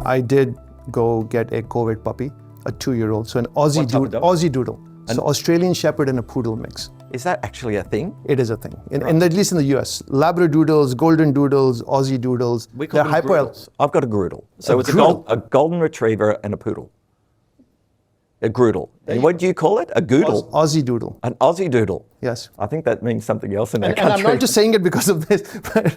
I did go get a COVID puppy, a 2-year-old. So an Aussie Doodle. So Australian Shepherd and a Poodle mix. Is that actually a thing? It is a thing, and at least in the US. Labradoodles, Golden Doodles, Aussie Doodles. We call them Groodles. I've got a Groodle. So it's a golden retriever and a poodle. A Groodle. And what do you call it? A Goodle? Aussie Doodle. An Aussie Doodle. Yes. I think that means something else in our country. And I'm not just saying it because of this, but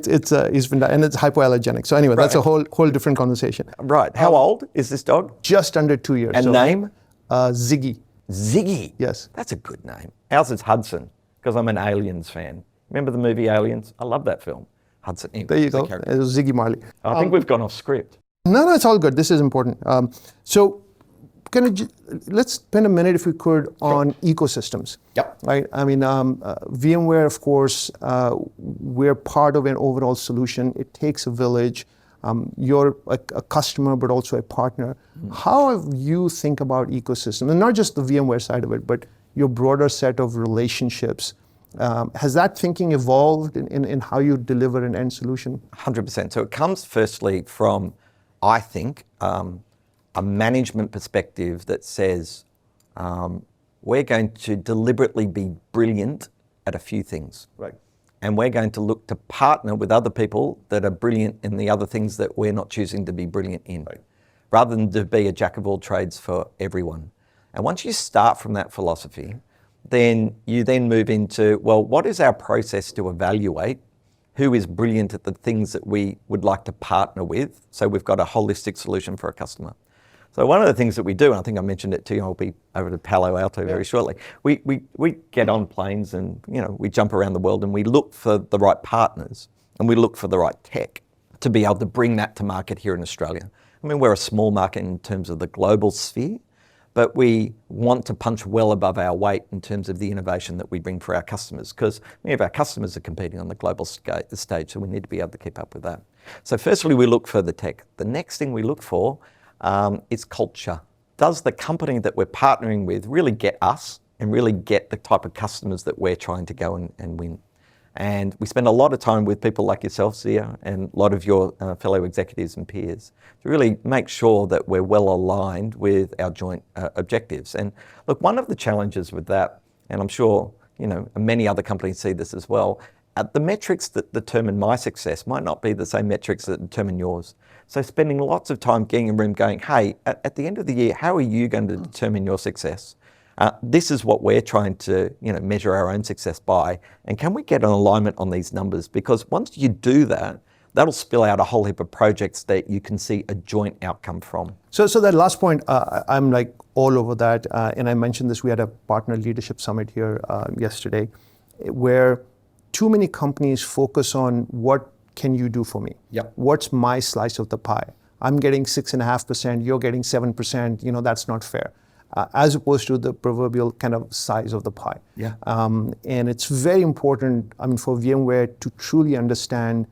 it's hypoallergenic. So anyway, that's a whole different conversation. Right. How old is this dog? Just under 2 years. And name? Ziggy. Ziggy? Yes. That's a good name. Ours is Hudson, because I'm an Aliens fan. Remember the movie Aliens? I love that film. Hudson. There you go. It was Ziggy Marley. I think we've gone off script. No, it's all good. This is important. So let's spend a minute, if we could, on ecosystems. Yep. Right? I mean, VMware, of course, we're part of an overall solution. It takes a village. You're a customer, but also a partner. How have you think about ecosystem, and not just the VMware side of it, but your broader set of relationships? Has that thinking evolved in how you deliver an end solution? 100%. So it comes firstly from, I think, a management perspective that says we're going to deliberately be brilliant at a few things. Right. And we're going to look to partner with other people that are brilliant in the other things that we're not choosing to be brilliant in, rather than to be a jack of all trades for everyone. And once you start from that philosophy, then you then move into, well, what is our process to evaluate who is brilliant at the things that we would like to partner with, so we've got a holistic solution for a customer. So one of the things that we do, and I think I mentioned it to you, I'll be over to Palo Alto very shortly. We get on planes and we jump around the world and we look for the right partners and we look for the right tech to be able to bring that to market here in Australia. I mean, we're a small market in terms of the global sphere, but we want to punch well above our weight in terms of the innovation that we bring for our customers, because many of our customers are competing on the global stage, so we need to be able to keep up with that. So firstly, we look for the tech. The next thing we look for is culture. Does the company that we're partnering with really get us and really get the type of customers that we're trying to go and win? And we spend a lot of time with people like yourself, Zia, and a lot of your fellow executives and peers to really make sure that we're well aligned with our joint objectives. And look, one of the challenges with that, and I'm sure many other companies see this as well, the metrics that determine my success might not be the same metrics that determine yours. So spending lots of time getting in a room going, hey, at the end of the year, how are you going to determine your success? This is what we're trying to measure our own success by. And can we get an alignment on these numbers? Because once you do that, that'll spill out a whole heap of projects that you can see a joint outcome from. So that last point, I'm like all over that. And I mentioned this, we had a partner leadership summit here yesterday, where too many companies focus on what can you do for me? Yep. What's my slice of the pie? I'm getting 6.5%, you're getting 7%, that's not fair. As opposed to the proverbial kind of size of the pie. Yeah. And it's very important, for VMware to truly understand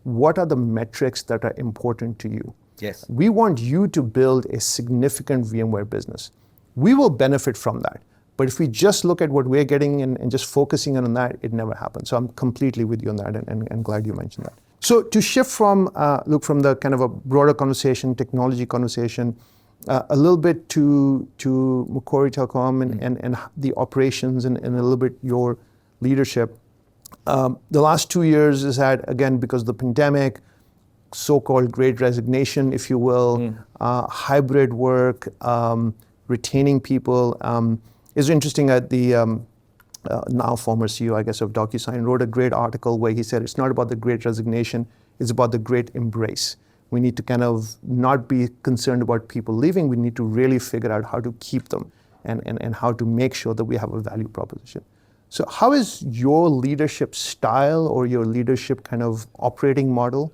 what are the metrics that are important to you. Yes. We want you to build a significant VMware business. We will benefit from that. But if we just look at what we're getting and just focusing on that, it never happens. So I'm completely with you on that and glad you mentioned that. So to shift from the kind of a broader conversation, technology conversation, a little bit to Macquarie Telecom and the operations and a little bit your leadership. The last 2 years has had, again, because of the pandemic, so-called great resignation, if you will, hybrid work, retaining people. It's interesting that the now former CEO, I guess, of DocuSign wrote a great article where he said it's not about the great resignation, it's about the great embrace. We need to kind of not be concerned about people leaving. We need to really figure out how to keep them and how to make sure that we have a value proposition. So how is your leadership style or your leadership kind of operating model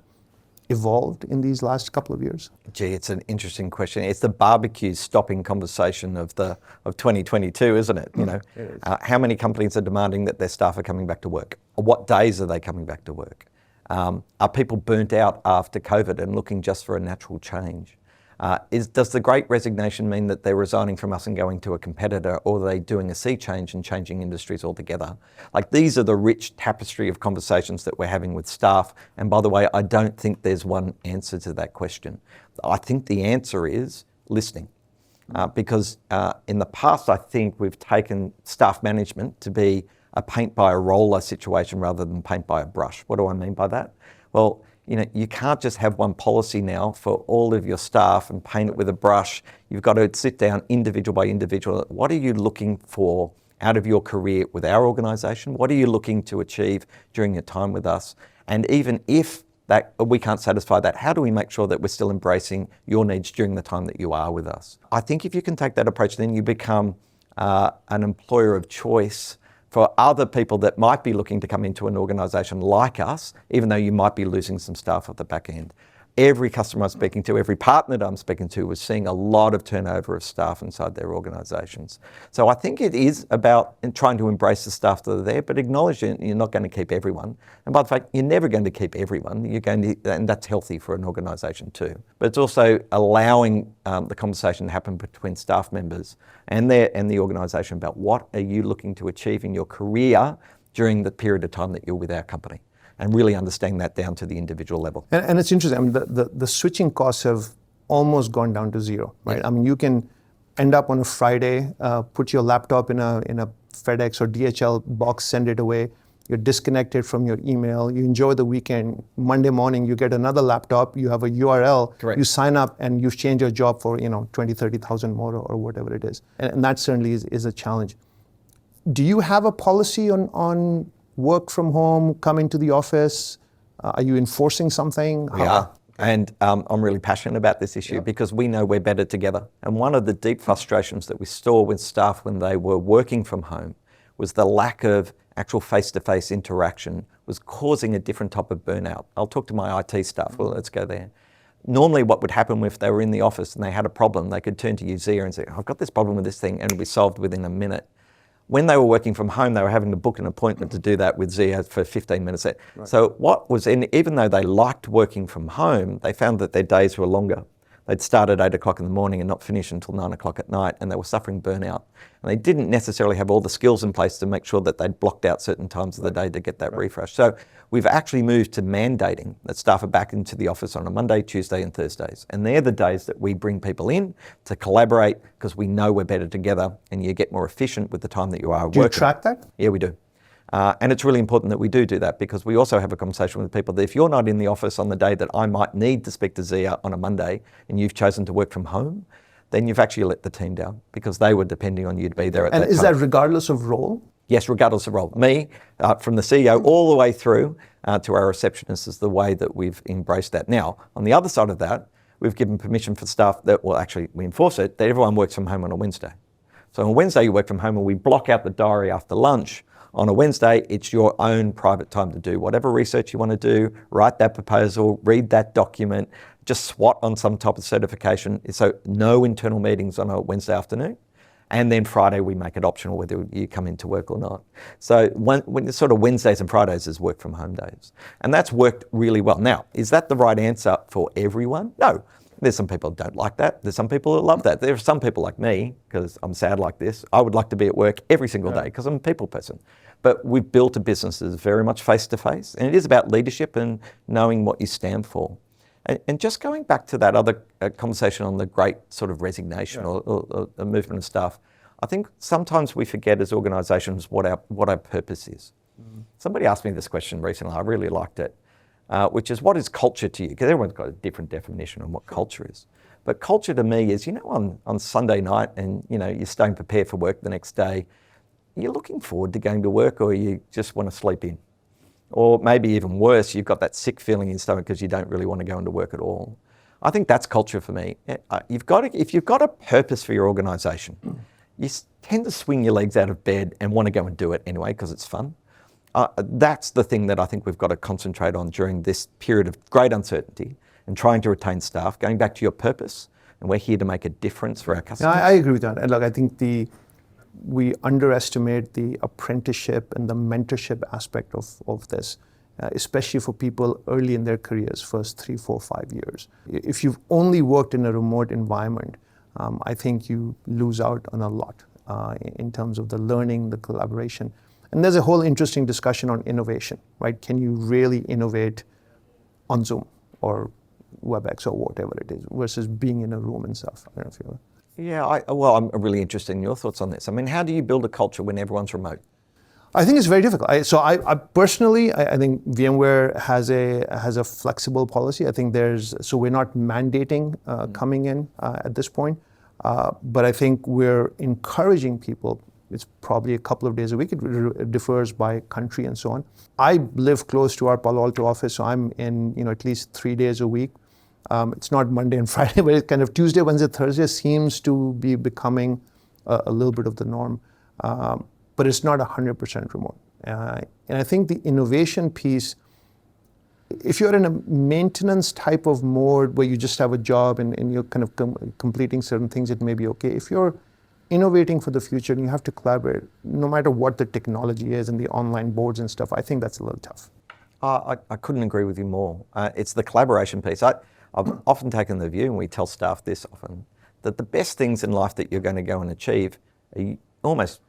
evolved in these last couple of years? Gee, it's an interesting question. It's the barbecue stopping conversation of 2022, isn't it? It is. How many companies are demanding that their staff are coming back to work? What days are they coming back to work? Are people burnt out after COVID and looking just for a natural change? Does the great resignation mean that they're resigning from us and going to a competitor, or are they doing a sea change and changing industries altogether? Like, these are the rich tapestry of conversations that we're having with staff. And by the way, I don't think there's one answer to that question. I think the answer is listening. Because in the past, I think we've taken staff management to be a paint by a roller situation rather than paint by a brush. What do I mean by that? Well, you can't just have one policy now for all of your staff and paint it with a brush. You've got to sit down individual by individual. What are you looking for out of your career with our organisation? What are you looking to achieve during your time with us? And even if that we can't satisfy that, how do we make sure that we're still embracing your needs during the time that you are with us? I think if you can take that approach, then you become an employer of choice for other people that might be looking to come into an organisation like us, even though you might be losing some staff at the back end. Every customer I'm speaking to, every partner that I'm speaking to, was seeing a lot of turnover of staff inside their organisations. So I think it is about trying to embrace the staff that are there, but acknowledging you're not going to keep everyone. And by the fact, you're never going to keep everyone. You're going to, and that's healthy for an organisation too. But it's also allowing the conversation to happen between staff members and the organisation about what are you looking to achieve in your career during the period of time that you're with our company. And really understanding that down to the individual level. And it's interesting. I mean, the switching costs have almost gone down to zero, right? Yeah. I mean, you can end up on a Friday, put your laptop in a FedEx or DHL box, send it away. You're disconnected from your email. You enjoy the weekend. Monday morning, you get another laptop. You have a URL. Correct. You sign up, and you've changed your job for 20, 30,000 more or whatever it is. And that certainly is a challenge. Do you have a policy on work from home, come into the office? Are you enforcing something? We are. And I'm really passionate about this issue because we know we're better together. And one of the deep frustrations that we saw with staff when they were working from home was the lack of actual face-to-face interaction was causing a different type of burnout. I'll talk to my IT staff. Well, let's go there. Normally what would happen if they were in the office and they had a problem, they could turn to you, Zia, and say, I've got this problem with this thing, and it'll be solved within a minute. When they were working from home, they were having to book an appointment to do that with Zia for 15 minutes. Right. So even though they liked working from home, they found that their days were longer. They'd start at 8 o'clock in the morning and not finish until 9 o'clock at night, and they were suffering burnout. And they didn't necessarily have all the skills in place to make sure that they'd blocked out certain times of the day to get that refresh. So we've actually moved to mandating that staff are back into the office on a Monday, Tuesday and Thursdays. And they're the days that we bring people in to collaborate because we know we're better together and you get more efficient with the time that you are working. Do you track that? Yeah, we do. And it's really important that we do that because we also have a conversation with people that if you're not in the office on the day that I might need to speak to Zia on a Monday and you've chosen to work from home, then you've actually let the team down because they were depending on you to be there at that time. And is that regardless of role? Yes, regardless of role. Me, from the CEO all the way through to our receptionist is the way that we've embraced that. Now, on the other side of that, we've given permission for staff that, well, actually we enforce it, that everyone works from home on a Wednesday. So on Wednesday you work from home and we block out the diary after lunch. On a Wednesday, it's your own private time to do whatever research you want to do, write that proposal, read that document, just SWOT on some type of certification. So no internal meetings on a Wednesday afternoon. And then Friday, we make it optional whether you come into work or not. So when sort of Wednesdays and Fridays is work from home days. And that's worked really well. Now, is that the right answer for everyone? No. There's some people who don't like that. There's some people who love that. There are some people like me, because I'm sad like this. I would like to be at work every single day because I'm a people person. But we've built a business that is very much face-to-face. And it is about leadership and knowing what you stand for. And just going back to that other conversation on the great sort of resignation or the movement of staff, I think sometimes we forget as organisations what our purpose is. Somebody asked me this question recently. I really liked it. Which is, what is culture to you? Because everyone's got a different definition on what culture is. But culture to me is, on Sunday night and, you're staying prepared for work the next day, you're looking forward to going to work or you just want to sleep in. Or maybe even worse, you've got that sick feeling in your stomach because you don't really want to go into work at all. I think that's culture for me. If you've got a purpose for your organisation, you tend to swing your legs out of bed and want to go and do it anyway because it's fun. That's the thing that I think we've got to concentrate on during this period of great uncertainty and trying to retain staff, going back to your purpose, and we're here to make a difference for our customers. I agree with that. And look, I think we underestimate the apprenticeship and the mentorship aspect of this. especially for people early in their careers, first 3, 4, 5 years. If you've only worked in a remote environment, I think you lose out on a lot in terms of the learning, the collaboration. And there's a whole interesting discussion on innovation, right? Can you really innovate on Zoom or WebEx or whatever it is versus being in a room and stuff? I don't know if you're... Yeah, I'm really interested in your thoughts on this. I mean, how do you build a culture when everyone's remote? I think it's very difficult. I personally, I think VMware has a flexible policy. I think so we're not mandating coming in at this point, but I think we're encouraging people. It's probably a couple of days a week. It differs by country and so on. I live close to our Palo Alto office, so I'm in at least 3 days a week. It's not Monday and Friday, but it's kind of Tuesday, Wednesday, Thursday seems to be becoming a little bit of the norm. But it's not 100% remote. And I think the innovation piece, if you're in a maintenance type of mode where you just have a job and you're kind of completing certain things, it may be okay. If you're innovating for the future and you have to collaborate, no matter what the technology is and the online boards and stuff, I think that's a little tough. I couldn't agree with you more. It's the collaboration piece. I've often taken the view, and we tell staff this often, that the best things in life that you're going to go and achieve are almost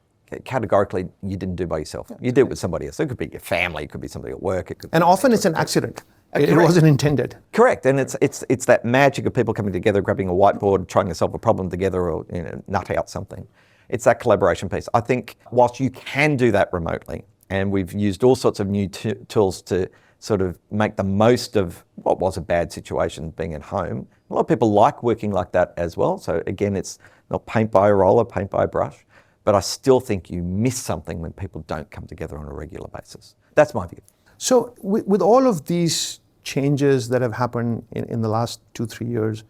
categorically you didn't do by yourself. You did it with somebody else. It could be your family, it could be somebody at work. And often it's an accident. It wasn't intended. Correct, and it's that magic of people coming together, grabbing a whiteboard, trying to solve a problem together, or nut out something. It's that collaboration piece. I think whilst you can do that remotely, and we've used all sorts of new tools to sort of make the most of what was a bad situation being at home. A lot of people like working like that as well. So again, it's not paint by a roller, paint by a brush. But I still think you miss something when people don't come together on a regular basis. That's my view. So with all of these changes that have happened in the last 2-3 years,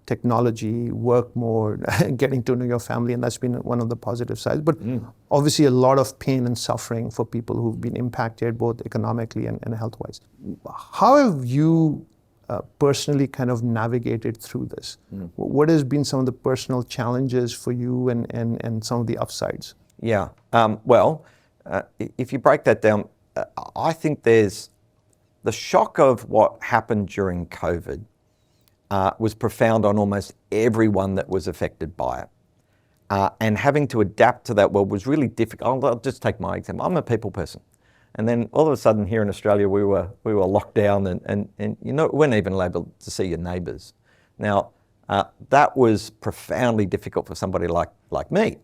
technology, work more, getting to know your family, and that's been one of the positive sides. But obviously a lot of pain and suffering for people who've been impacted both economically and health-wise. How have you personally kind of navigated through this? What has been some of the personal challenges for you and some of the upsides? Yeah, if you break that down, I think there's the shock of what happened during COVID was profound on almost everyone that was affected by it. And having to adapt to that world was really difficult. I'll just take my example. I'm a people person. And then all of a sudden here in Australia, we were locked down and we weren't even able to see your neighbours. Now, that was profoundly difficult for somebody like me.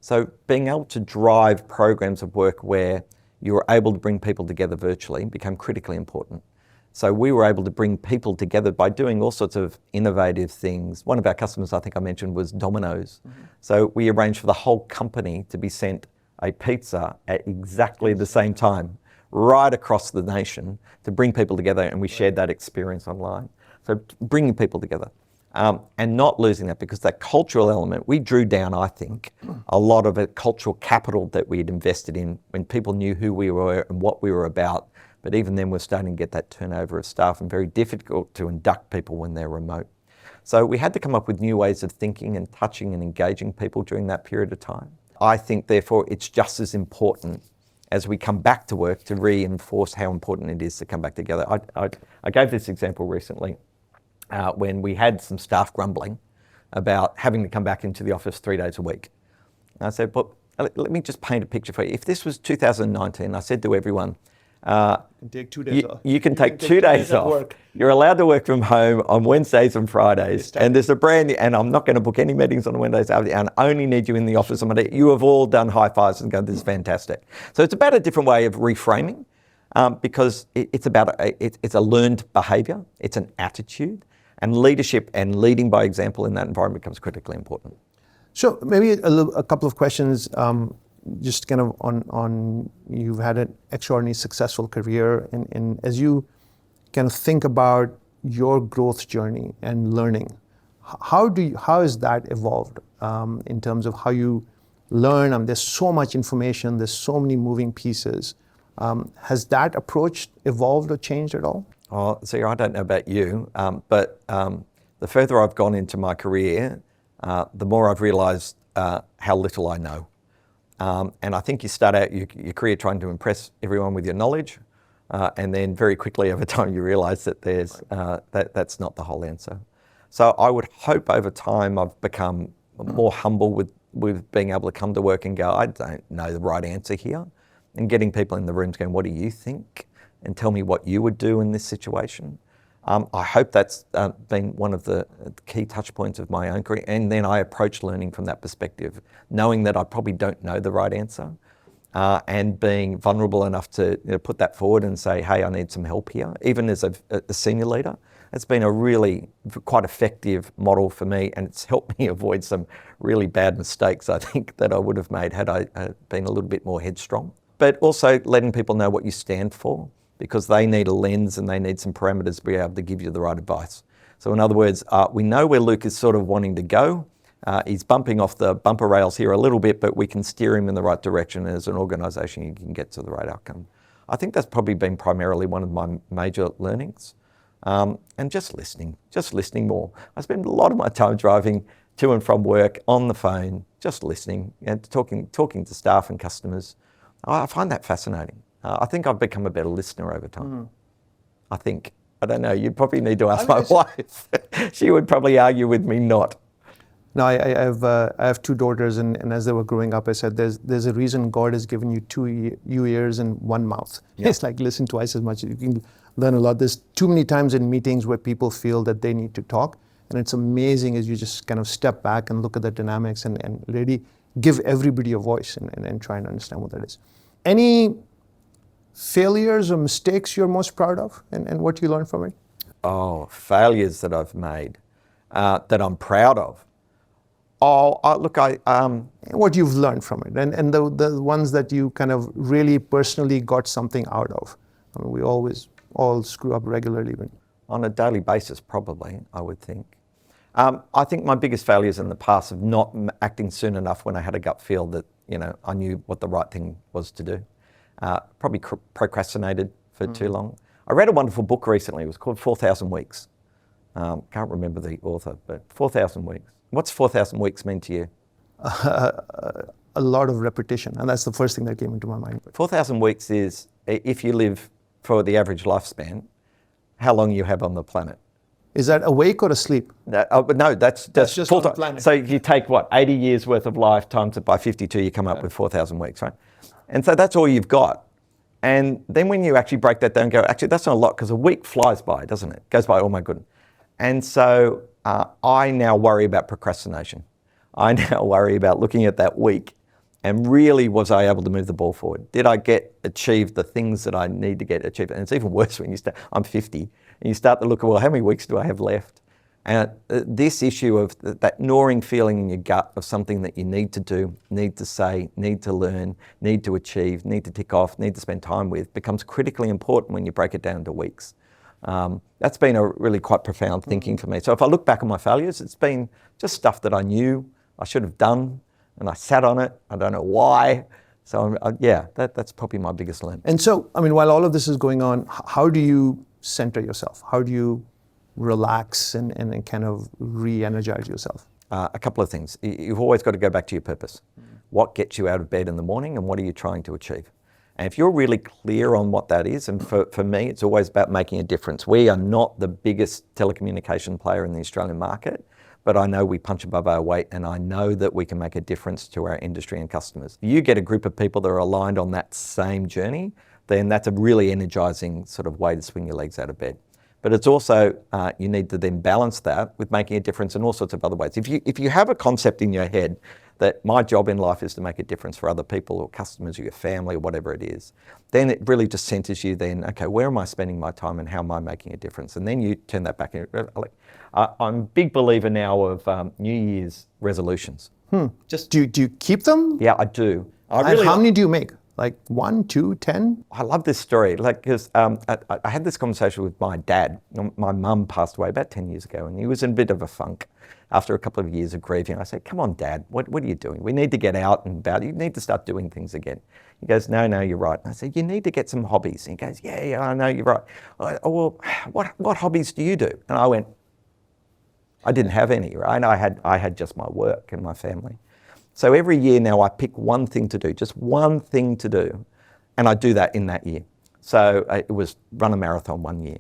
So being able to drive programs of work where you were able to bring people together virtually became critically important. So we were able to bring people together by doing all sorts of innovative things. One of our customers, I think I mentioned, was Domino's. So we arranged for the whole company to be sent a pizza at exactly the same time, right across the nation, to bring people together, and we shared that experience online. So bringing people together. And not losing that, because that cultural element, we drew down, I think, a lot of the cultural capital that we had invested in when people knew who we were and what we were about. But even then, we're starting to get that turnover of staff, and very difficult to induct people when they're remote. So we had to come up with new ways of thinking and touching and engaging people during that period of time. I think, therefore, it's just as important as we come back to work to reinforce how important it is to come back together. I gave this example recently when we had some staff grumbling about having to come back into the office 3 days a week. And I said, well, let me just paint a picture for you. If this was 2019, I said to everyone, take 2 days off. You can take 2 days off. You're allowed to work from home on Wednesdays and Fridays. And there's a and I'm not going to book any meetings on Wednesdays and I only need you in the office on Monday. You have all done high fives and go, this is fantastic. So it's about a different way of reframing because it's a learned behavior. It's an attitude, and leadership and leading by example in that environment becomes critically important. So maybe a couple of questions. Just kind of on you've had an extraordinarily successful career, and as you kind of think about your growth journey and learning, how has that evolved in terms of how you learn? There's so much information, there's so many moving pieces. Has that approach evolved or changed at all? Oh, see, I don't know about you, but the further I've gone into my career, the more I've realised how little I know. And I think you start out your career trying to impress everyone with your knowledge, And then very quickly over time you realise that that's not the whole answer. So I would hope over time I've become more humble with being able to come to work and go, I don't know the right answer here. And getting people in the rooms going, what do you think? And tell me what you would do in this situation. I hope that's been one of the key touch points of my own career. And then I approach learning from that perspective, knowing that I probably don't know the right answer, and being vulnerable enough to put that forward and say, hey, I need some help here. Even as a senior leader, it's been a really quite effective model for me, and it's helped me avoid some really bad mistakes, I think, that I would have made had I been a little bit more headstrong. But also letting people know what you stand for, because they need a lens and they need some parameters to be able to give you the right advice. So in other words, we know where Luke is sort of wanting to go. He's bumping off the bumper rails here a little bit, but we can steer him in the right direction. As an organisation, you can get to the right outcome. I think that's probably been primarily one of my major learnings. And just listening more. I spend a lot of my time driving to and from work on the phone, just listening and talking to staff and customers. I find that fascinating. I think I've become a better listener over time. I think. I don't know, you'd probably need to ask my wife. She would probably argue with me not. No, I have two daughters, and as they were growing up, I said, there's a reason God has given you two ears and one mouth. Yeah. It's like listen twice as much. You can learn a lot. There's too many times in meetings where people feel that they need to talk, and it's amazing as you just kind of step back and look at the dynamics and really give everybody a voice and try and understand what that is. Any failures or mistakes you're most proud of, and what you learned from it? Oh, failures that I've made that I'm proud of. What you've learned from it, and the ones that you kind of really personally got something out of. I mean, we always all screw up regularly. On a daily basis, probably, I would think. I think my biggest failures in the past of not acting soon enough when I had a gut feel that I knew what the right thing was to do. Probably procrastinated for too long. I read a wonderful book recently. It was called 4,000 Weeks. Can't remember the author, but 4,000 Weeks. What's 4,000 weeks mean to you? A lot of repetition, and that's the first thing that came into my mind. 4,000 weeks is, if you live for the average lifespan, how long you have on the planet. Is that awake or asleep? No, that's just full on the time. planet. So you take 80 years worth of life times it by 52, you come up with 4,000 weeks, right? And so that's all you've got. And then when you actually break that down and go, actually that's not a lot, because a week flies by, doesn't it? Goes by, oh my goodness. And so I now worry about procrastination. I now worry about looking at that week and really, was I able to move the ball forward? Did I achieve the things that I need to get achieved? And it's even worse when you start, I'm 50, and you start to look at, well, how many weeks do I have left? And this issue of that gnawing feeling in your gut of something that you need to do, need to say, need to learn, need to achieve, need to tick off, need to spend time with, becomes critically important when you break it down to weeks. That's been a really quite profound thinking for me. So if I look back on my failures, it's been just stuff that I knew I should have done, and I sat on it. I don't know why. So that's probably my biggest learn. And so, I mean, while all of this is going on, how do you center yourself? How do you relax and kind of re-energize yourself? A couple of things. You've always got to go back to your purpose. What gets you out of bed in the morning, and what are you trying to achieve? And if you're really clear on what that is, and for me, it's always about making a difference. We are not the biggest telecommunication player in the Australian market, but I know we punch above our weight, and I know that we can make a difference to our industry and customers. If you get a group of people that are aligned on that same journey, then that's a really energizing sort of way to swing your legs out of bed. But it's also, you need to then balance that with making a difference in all sorts of other ways. If you have a concept in your head that my job in life is to make a difference for other people or customers or your family or whatever it is, then it really just centers you then, okay, where am I spending my time and how am I making a difference? And then you turn that back. I'm a big believer now of New Year's resolutions. Just do you keep them? Yeah, I do. How many do you make? Like 1, 2, 10? I love this story, because I had this conversation with my dad. My mum passed away about 10 years ago, and he was in a bit of a funk after a couple of years of grieving. I said, come on, Dad, what are you doing? We need to get out and about. You need to start doing things again. He goes, no, you're right. And I said, you need to get some hobbies. And he goes, yeah, I know, you're right. Well, what hobbies do you do? And I went, I didn't have any, right? I had just my work and my family. So every year now I pick one thing to do, just one thing to do, and I do that in that year. So it was run a marathon one year.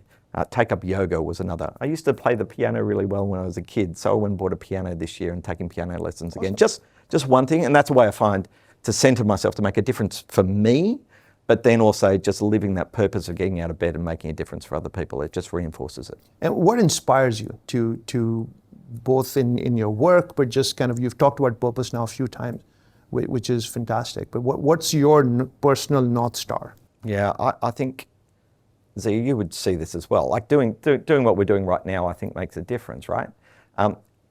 Take up yoga was another. I used to play the piano really well when I was a kid, so I went and bought a piano this year and taking piano lessons again. Just one thing, and that's a way I find to centre myself, to make a difference for me, but then also just living that purpose of getting out of bed and making a difference for other people. It just reinforces it. And what inspires you to both in your work, but just kind of, you've talked about purpose now a few times, which is fantastic, but what's your personal North Star? Yeah, I think, Z, you would see this as well. Like doing what we're doing right now, I think makes a difference, right?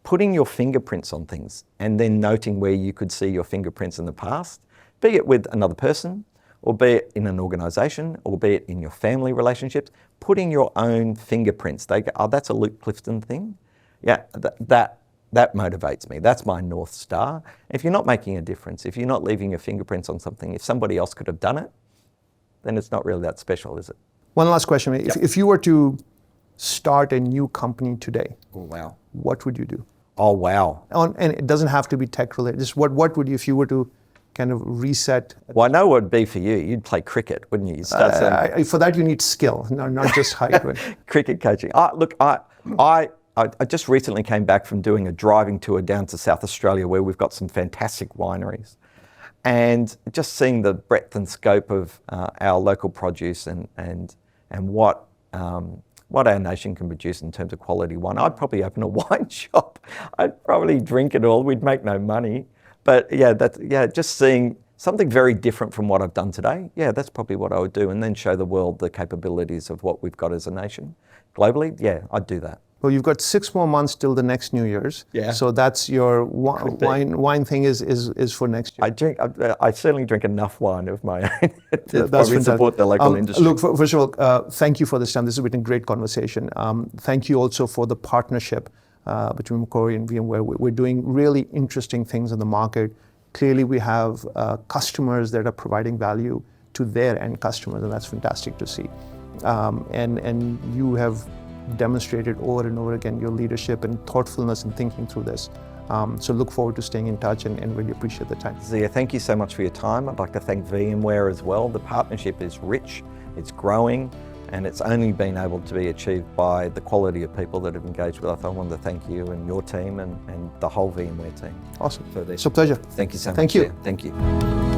Putting your fingerprints on things and then noting where you could see your fingerprints in the past, be it with another person, or be it in an organisation, or be it in your family relationships, putting your own fingerprints. They go, oh, that's a Luke Clifton thing. Yeah, that motivates me. That's my North Star. If you're not making a difference, if you're not leaving your fingerprints on something, if somebody else could have done it, then it's not really that special, is it? One last question. If you were to start a new company today, Oh, wow. what would you do? Oh, wow. And it doesn't have to be tech related. Just what would you, if you were to kind of reset? Well, I know what it'd be for you. You'd play cricket, wouldn't you? You'd start For that you need skill, not just height. Right? Cricket coaching. Look, I just recently came back from doing a driving tour down to South Australia, where we've got some fantastic wineries. And just seeing the breadth and scope of our local produce and what our nation can produce in terms of quality wine, I'd probably open a wine shop. I'd probably drink it all. We'd make no money, but just seeing something very different from what I've done today. Yeah, that's probably what I would do, and then show the world the capabilities of what we've got as a nation globally. Yeah, I'd do that. Well, you've got 6 more months till the next New Year's. Yeah. So that's your wine thing is for next year. I certainly drink enough wine of my own to That's probably support the local industry. Look, first of all, thank you for this time. This has been a great conversation. Thank you also for the partnership between Macquarie and VMware. We're doing really interesting things in the market. Clearly, we have customers that are providing value to their end customers, and that's fantastic to see. And you have demonstrated over and over again your leadership and thoughtfulness in thinking through this. So look forward to staying in touch and really appreciate the time. Zia, thank you so much for your time. I'd like to thank VMware as well. The partnership is rich, it's growing, and it's only been able to be achieved by the quality of people that have engaged with us. I want to thank you and your team and the whole VMware team. Awesome. For this. It's a pleasure. Thank you so much. Thank you. Zia. Thank you.